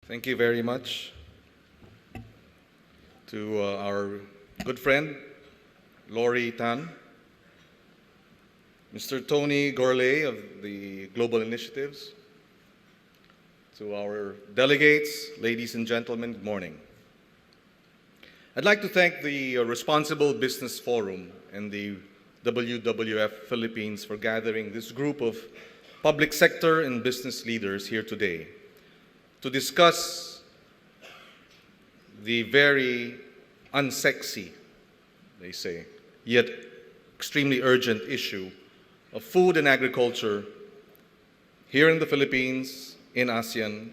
Thank you very much to our good friend, Lori Tan, Mr. Tony Gourlay of the Global Initiatives, to our delegates, ladies and gentlemen, good morning. I'd like to thank the Responsible Business Forum and the WWF Philippines for gathering this group of public sector and business leaders here today to discuss the very unsexy, they say, yet extremely urgent issue of food and agriculture here in the Philippines, in ASEAN,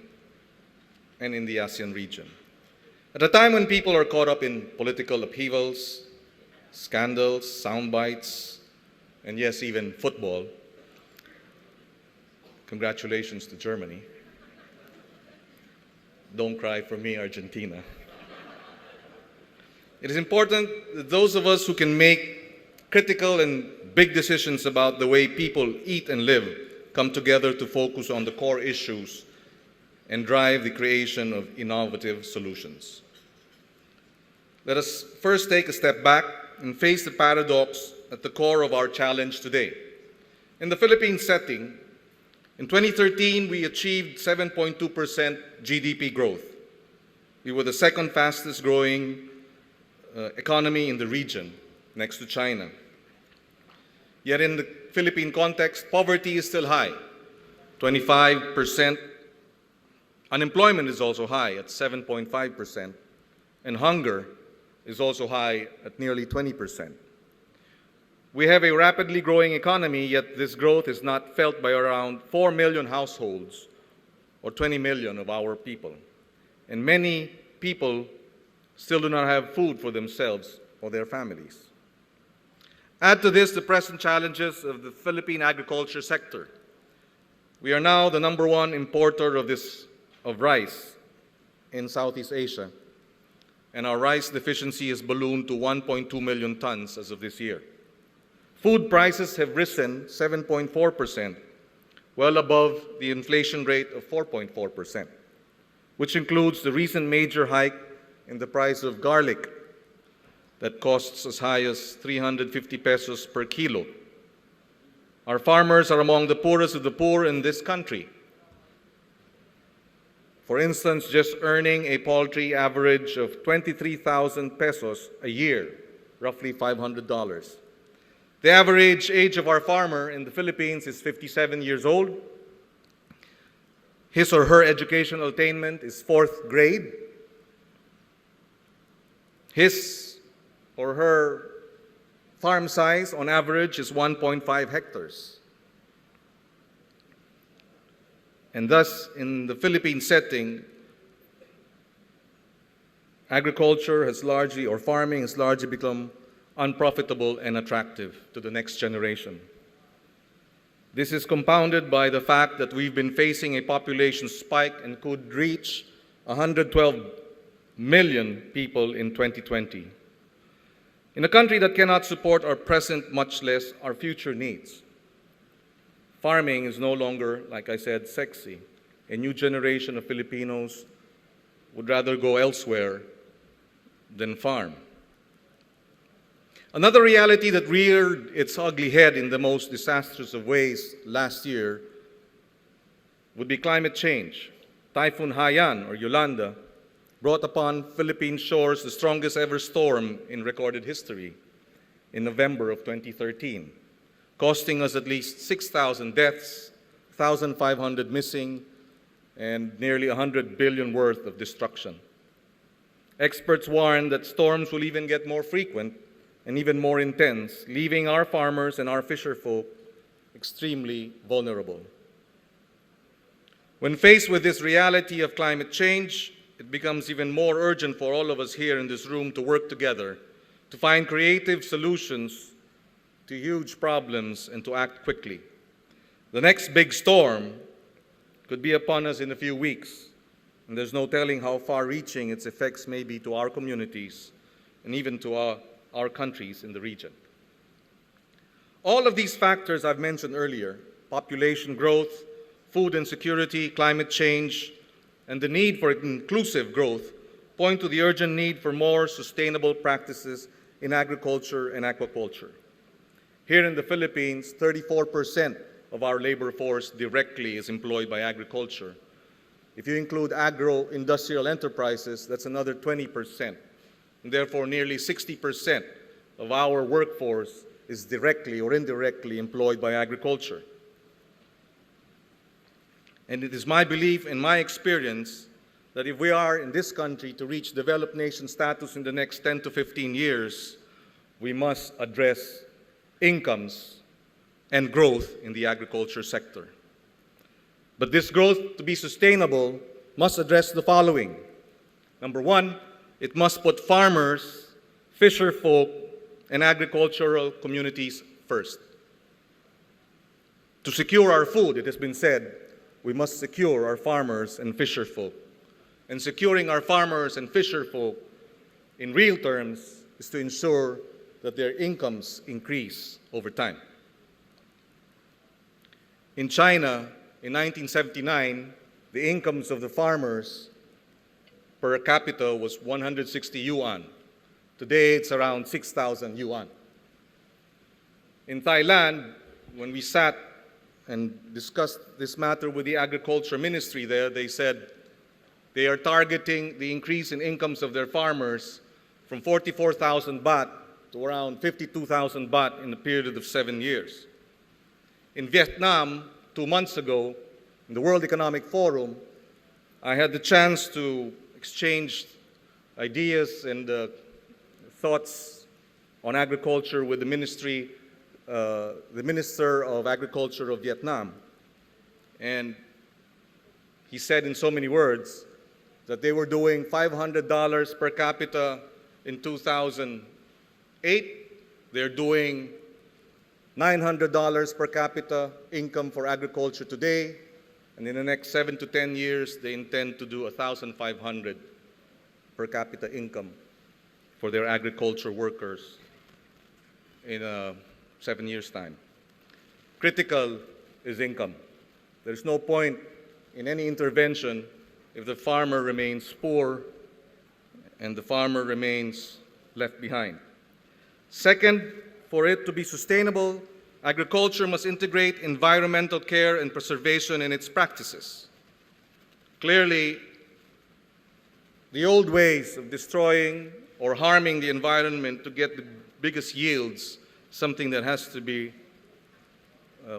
and in the ASEAN region. At a time when people are caught up in political upheavals, scandals, sound bites, and yes, even football, congratulations to Germany. Don't cry for me, Argentina. It is important that those of us who can make critical and big decisions about the way people eat and live come together to focus on the core issues and drive the creation of innovative solutions. Let us first take a step back and face the paradox at the core of our challenge today. In the Philippine setting, in 2013, we achieved 7.2% GDP growth. We were the second fastest growing economy in the region, next to China. Yet in the Philippine context, poverty is still high, 25%. Unemployment is also high at 7.5%, and hunger is also high at nearly 20%. We have a rapidly growing economy, yet this growth is not felt by around 4 million households, or 20 million of our people. And many people still do not have food for themselves or their families. Add to this the present challenges of the Philippine agriculture sector. We are now the #1 importer of rice in Southeast Asia, and our rice deficiency has ballooned to 1.2 million tons as of this year. Food prices have risen 7.4%, well above the inflation rate of 4.4%, which includes the recent major hike in the price of garlic that costs as high as 350 pesos per kilo. Our farmers are among the poorest of the poor in this country. For instance, just earning a paltry average of 23,000 pesos a year, roughly $500. The average age of our farmer in the Philippines is 57 years old. His or her educational attainment is 4th grade. His or her farm size on average is 1.5 hectares. And thus, in the Philippine setting, agriculture has largely, or farming has largely become unprofitable and attractive to the next generation. This is compounded by the fact that we've been facing a population spike and could reach 112 million people in 2020. In a country that cannot support our present, much less our future needs, farming is no longer, like I said, sexy. A new generation of Filipinos would rather go elsewhere than farm. Another reality that reared its ugly head in the most disastrous of ways last year would be climate change. Typhoon Haiyan, or Yolanda, brought upon Philippine shores the strongest ever storm in recorded history in November of 2013, costing us at least 6,000 deaths, 1,500 missing, and nearly 100 billion worth of destruction. Experts warn that storms will even get more frequent and even more intense, leaving our farmers and our fisherfolk extremely vulnerable. When faced with this reality of climate change, it becomes even more urgent for all of us here in this room to work together, to find creative solutions to huge problems and to act quickly. The next big storm could be upon us in a few weeks, and there's no telling how far-reaching its effects may be to our communities and even to our countries in the region. All of these factors I've mentioned earlier, population growth, food insecurity, climate change, and the need for inclusive growth point to the urgent need for more sustainable practices in agriculture and aquaculture. Here in the Philippines, 34% of our labor force directly is employed by agriculture. If you include agro-industrial enterprises, that's another 20%. And therefore, nearly 60% of our workforce is directly or indirectly employed by agriculture. And it is my belief and my experience that if we are in this country to reach developed nation status in the next 10 to 15 years, we must address incomes and growth in the agriculture sector. But this growth, to be sustainable, must address the following. Number one, it must put farmers, fisherfolk, and agricultural communities first. To secure our food, it has been said, we must secure our farmers and fisherfolk. And securing our farmers and fisherfolk in real terms is to ensure that their incomes increase over time. In China, in 1979, the incomes of the farmers per capita was 160 yuan. Today, it's around 6,000 yuan. In Thailand, when we sat and discussed this matter with the agriculture ministry there, they said they are targeting the increase in incomes of their farmers from 44,000 baht to around 52,000 baht in a period of 7 years. In Vietnam, 2 months ago, in the World Economic Forum, I had the chance to exchange ideas and thoughts on agriculture with the Minister of Agriculture of Vietnam. And he said in so many words that they were doing $500 per capita in 2008. They're doing $900 per capita income for agriculture today. And in the next 7 to 10 years, they intend to do $1,500 per capita income for their agriculture workers in 7 years' time. Critical is income. There's no point in any intervention if the farmer remains poor and the farmer remains left behind. Second, for it to be sustainable, agriculture must integrate environmental care and preservation in its practices. Clearly, the old ways of destroying or harming the environment to get the biggest yields, something that has to be,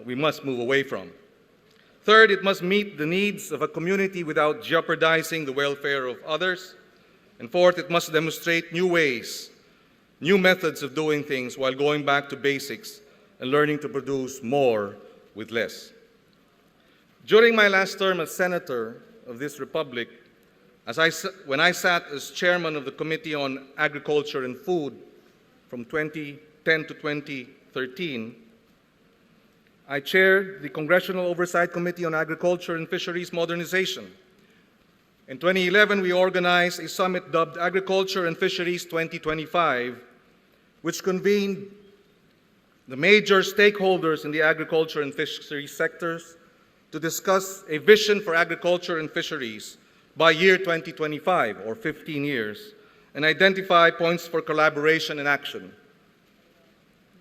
we must move away from. Third, it must meet the needs of a community without jeopardizing the welfare of others. And fourth, it must demonstrate new ways, new methods of doing things while going back to basics and learning to produce more with less. During my last term as senator of this republic, when I sat as chairman of the Committee on Agriculture and Food from 2010 to 2013, I chaired the Congressional Oversight Committee on Agriculture and Fisheries Modernization. In 2011, we organized a summit dubbed Agriculture and Fisheries 2025, which convened the major stakeholders in the agriculture and fisheries sectors to discuss a vision for agriculture and fisheries by year 2025, or 15 years, and identify points for collaboration and action.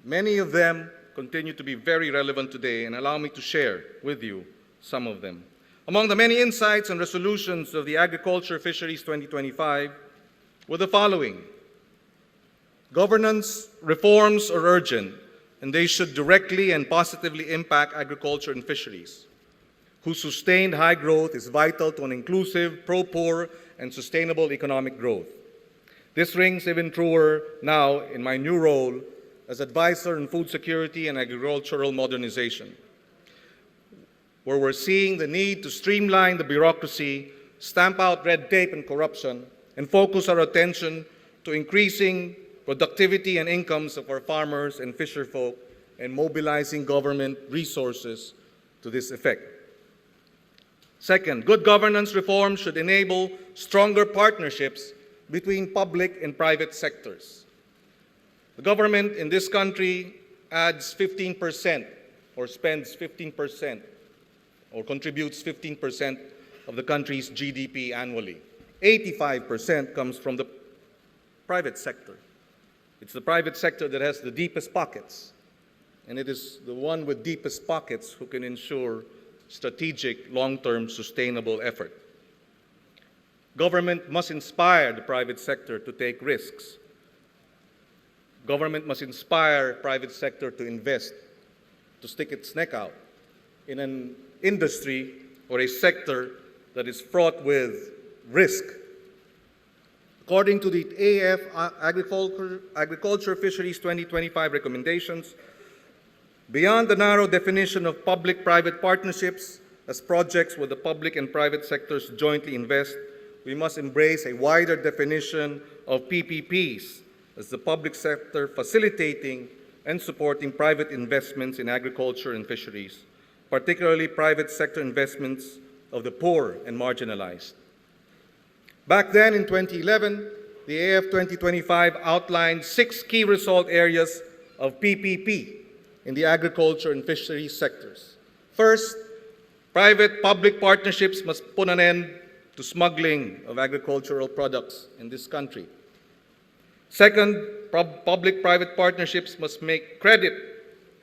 Many of them continue to be very relevant today, and allow me to share with you some of them. Among the many insights and resolutions of the Agriculture Fisheries 2025 were the following. Governance reforms are urgent, and they should directly and positively impact agriculture and fisheries, whose sustained high growth is vital to an inclusive, pro-poor, and sustainable economic growth. This rings even truer now in my new role as advisor on food security and agricultural modernization, where we're seeing the need to streamline the bureaucracy, stamp out red tape and corruption, and focus our attention to increasing productivity and incomes of our farmers and fisherfolk, and mobilizing government resources to this effect. Second, good governance reform should enable stronger partnerships between public and private sectors. The government in this country adds 15% or spends 15% or contributes 15% of the country's GDP annually. 85% comes from the private sector. It's the private sector that has the deepest pockets, and it is the one with deepest pockets who can ensure strategic, long-term, sustainable effort. Government must inspire the private sector to take risks. Government must inspire private sector to invest, to stick its neck out in an industry or a sector that is fraught with risk. According to the AF Agriculture Fisheries 2025 recommendations, beyond the narrow definition of public-private partnerships as projects where the public and private sectors jointly invest, we must embrace a wider definition of PPPs as the public sector facilitating and supporting private investments in agriculture and fisheries, particularly private sector investments of the poor and marginalized. Back then in 2011, the AF 2025 outlined 6 key result areas of PPP in the agriculture and fisheries sectors. First, private-public partnerships must put an end to smuggling of agricultural products in this country. Second, public-private partnerships must make credit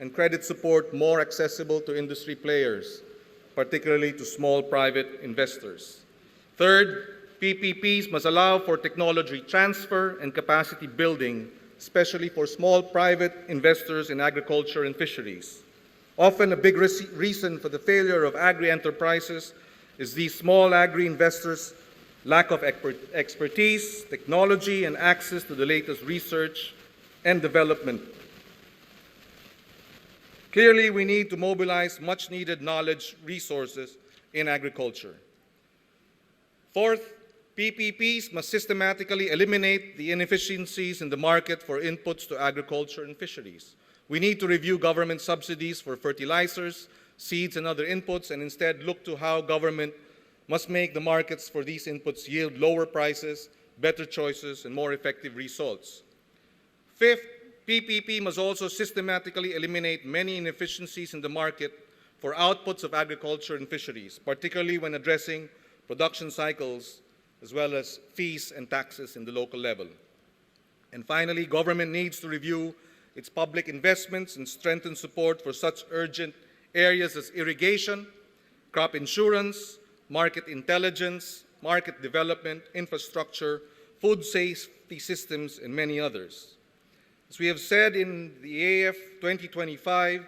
and credit support more accessible to industry players, particularly to small private investors. Third, PPPs must allow for technology transfer and capacity building, especially for small private investors in agriculture and fisheries. Often a big reason for the failure of agri-enterprises is these small agri-investors' lack of expertise, technology, and access to the latest research and development. Clearly, we need to mobilize much-needed knowledge resources in agriculture. Fourth, PPPs must systematically eliminate the inefficiencies in the market for inputs to agriculture and fisheries. We need to review government subsidies for fertilizers, seeds, and other inputs, and instead look to how government must make the markets for these inputs yield lower prices, better choices, and more effective results. Fifth, PPP must also systematically eliminate many inefficiencies in the market for outputs of agriculture and fisheries, particularly when addressing production cycles as well as fees and taxes in the local level. And finally, government needs to review its public investments and strengthen support for such urgent areas as irrigation, crop insurance, market intelligence, market development, infrastructure, food safety systems, and many others. As we have said in the AF 2025,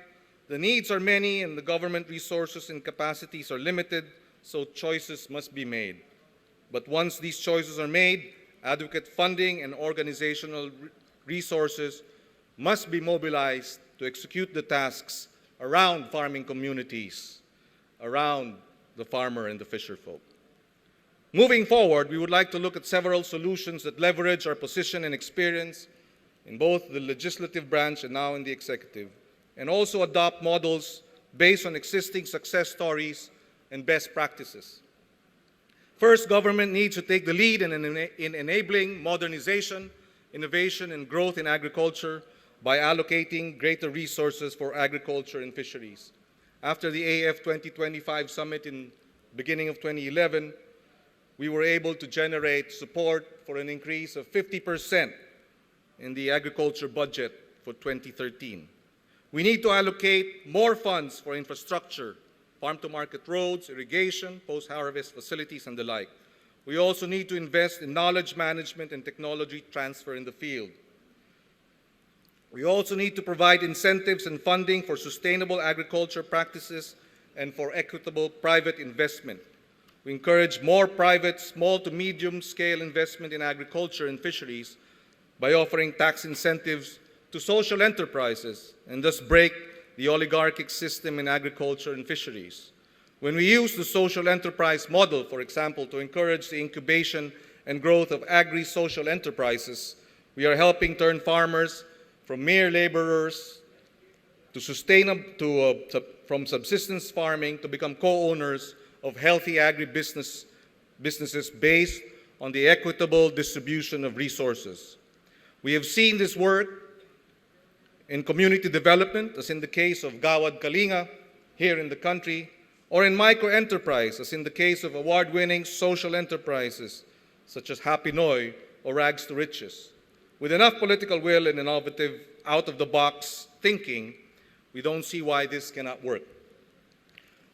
the needs are many and the government resources and capacities are limited, so choices must be made. But once these choices are made, adequate funding and organizational resources must be mobilized to execute the tasks around farming communities, around the farmer and the fisher folk. Moving forward, we would like to look at several solutions that leverage our position and experience in both the legislative branch and now in the executive, and also adopt models based on existing success stories and best practices. First, government needs to take the lead in enabling modernization, innovation, and growth in agriculture by allocating greater resources for agriculture and fisheries. After the AF 2025 summit in the beginning of 2011, we were able to generate support for an increase of 50% in the agriculture budget for 2013. We need to allocate more funds for infrastructure, farm-to-market roads, irrigation, post-harvest facilities, and the like. We also need to invest in knowledge management and technology transfer in the field. We also need to provide incentives and funding for sustainable agriculture practices and for equitable private investment. We encourage more private, small to medium scale investment in agriculture and fisheries by offering tax incentives to social enterprises and thus break the oligarchic system in agriculture and fisheries. When we use the social enterprise model, for example, to encourage the incubation and growth of agri-social enterprises, we are helping turn farmers from mere laborers to from subsistence farming to become co-owners of healthy businesses based on the equitable distribution of resources. We have seen this work in community development, as in the case of Gawad Kalinga here in the country, or in micro-enterprise, as in the case of award-winning social enterprises such as Happy Noi or Rags to Riches. With enough political will and innovative, out-of-the-box thinking, we don't see why this cannot work.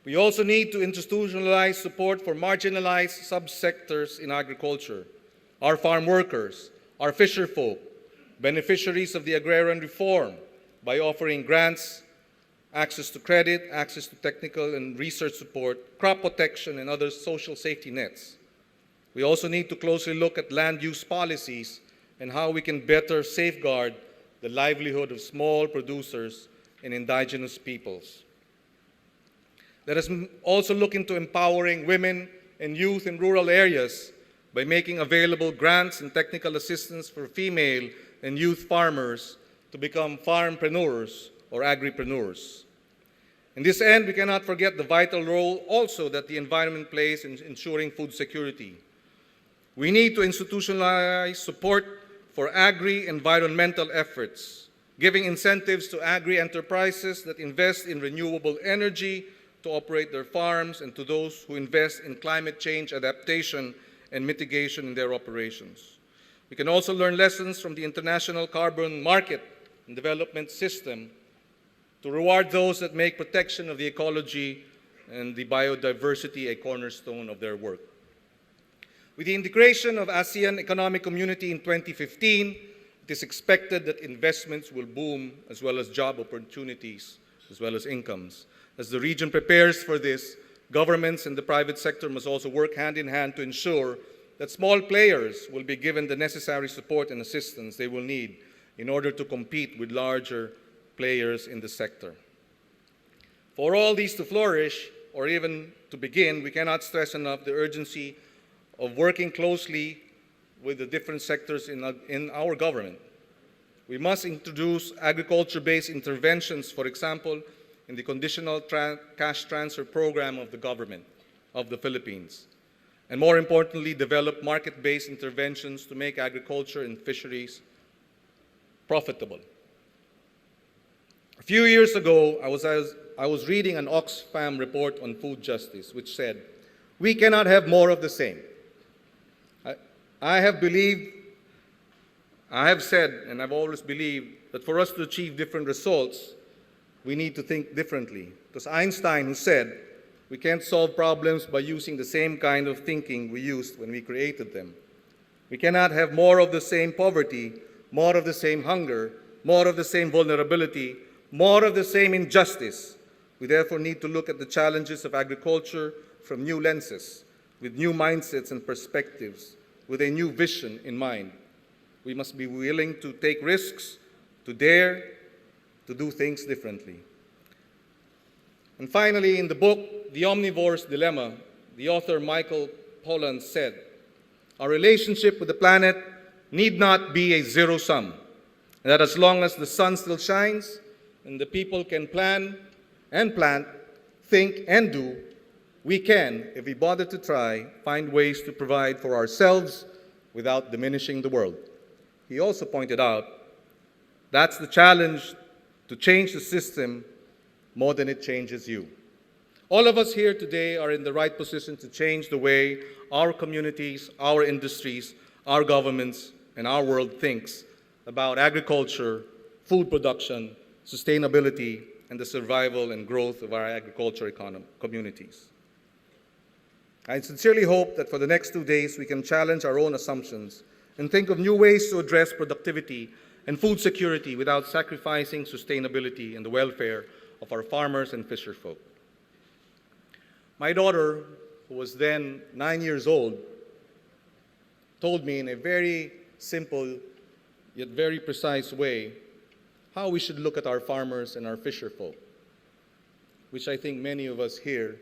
We also need to institutionalize support for marginalized subsectors in agriculture, our farm workers, our fisher folk, beneficiaries of the agrarian reform, by offering grants, access to credit, access to technical and research support, crop protection, and other social safety nets. We also need to closely look at land use policies and how we can better safeguard the livelihood of small producers and indigenous peoples. Let us also look into empowering women and youth in rural areas by making available grants and technical assistance for female and youth farmers to become farmpreneurs or agripreneurs. In this end, we cannot forget the vital role also that the environment plays in ensuring food security. We need to institutionalize support for agri-environmental efforts, giving incentives to agri-enterprises that invest in renewable energy to operate their farms, and to those who invest in climate change adaptation and mitigation in their operations. We can also learn lessons from the international carbon market and development system to reward those that make protection of the ecology and the biodiversity a cornerstone of their work. With the integration of ASEAN Economic Community in 2015, it is expected that investments will boom, as well as job opportunities, as well as incomes. As the region prepares for this, governments and the private sector must also work hand in hand to ensure that small players will be given the necessary support and assistance they will need in order to compete with larger players in the sector. For all these to flourish, or even to begin, we cannot stress enough the urgency of working closely with the different sectors in our government. We must introduce agriculture-based interventions, for example, in the conditional cash transfer program of the government of the Philippines. And more importantly, develop market-based interventions to make agriculture and fisheries profitable. A few years ago, I was reading an Oxfam report on food justice, which said, "We cannot have more of the same." I have said, and I've always believed, that for us to achieve different results, we need to think differently. It was Einstein who said, we can't solve problems by using the same kind of thinking we used when we created them. We cannot have more of the same poverty, more of the same hunger, more of the same vulnerability, more of the same injustice. We therefore need to look at the challenges of agriculture from new lenses, with new mindsets and perspectives, with a new vision in mind. We must be willing to take risks, to dare, to do things differently. And finally, in the book, The Omnivore's Dilemma, the author Michael Pollan said, "Our relationship with the planet need not be a zero-sum, and that as long as the sun still shines and the people can plan and plant, think and do, we can, if we bother to try, find ways to provide for ourselves without diminishing the world." He also pointed out, that's the challenge, to change the system more than it changes you. All of us here today are in the right position to change the way our communities, our industries, our governments, and our world thinks about agriculture, food production, sustainability, and the survival and growth of our agriculture communities. I sincerely hope that for the next 2 days we can challenge our own assumptions and think of new ways to address productivity and food security without sacrificing sustainability and the welfare of our farmers and fisherfolk. My daughter, who was then 9 years old, told me in a very simple yet very precise way how we should look at our farmers and our fisherfolk, which I think many of us here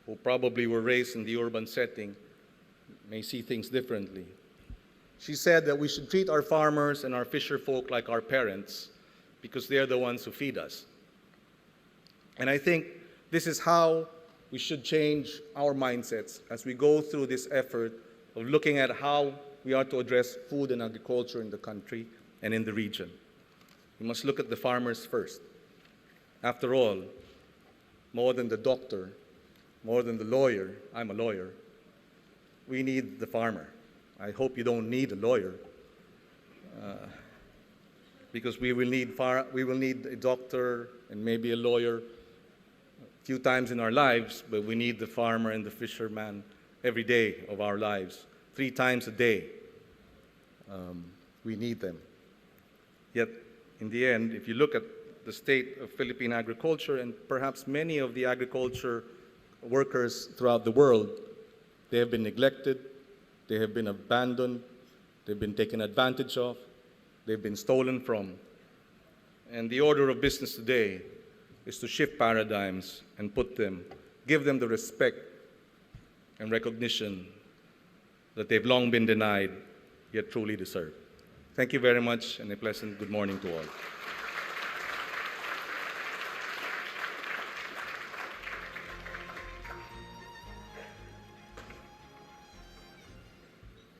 who probably were raised in the urban setting may see things differently. She said that we should treat our farmers and our fisherfolk like our parents because they're the ones who feed us. And I think this is how we should change our mindsets as we go through this effort of looking at how we are to address food and agriculture in the country and in the region. We must look at the farmers first. After all, more than the doctor, more than the lawyer, I'm a lawyer, we need the farmer. I hope you don't need a lawyer, because we will need a doctor and maybe a lawyer a few times in our lives, but we need the farmer and the fisherman every day of our lives, 3 times a day. We need them. Yet, in the end, if you look at the state of Philippine agriculture and perhaps many of the agriculture workers throughout the world, they have been neglected, they have been abandoned, they've been taken advantage of, they've been stolen from. And the order of business today is to shift paradigms and give them the respect and recognition that they've long been denied, yet truly deserve. Thank you very much, and a pleasant good morning to all.